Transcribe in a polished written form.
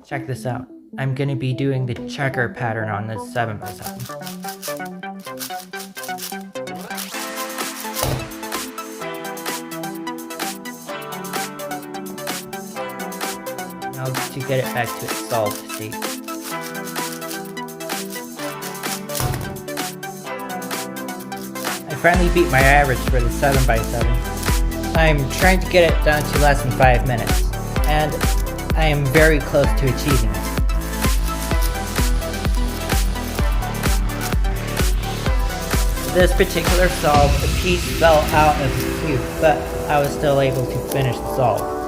Check this out. I'm gonna be doing the checker pattern on this 7x7. Now to get it back to its solved state. I finally beat my average for the 7x7. I'm trying to get it down to less than 5 minutes, and I am very close to achieving it. This particular solve, a piece fell out of the cube, but I was still able to finish the solve.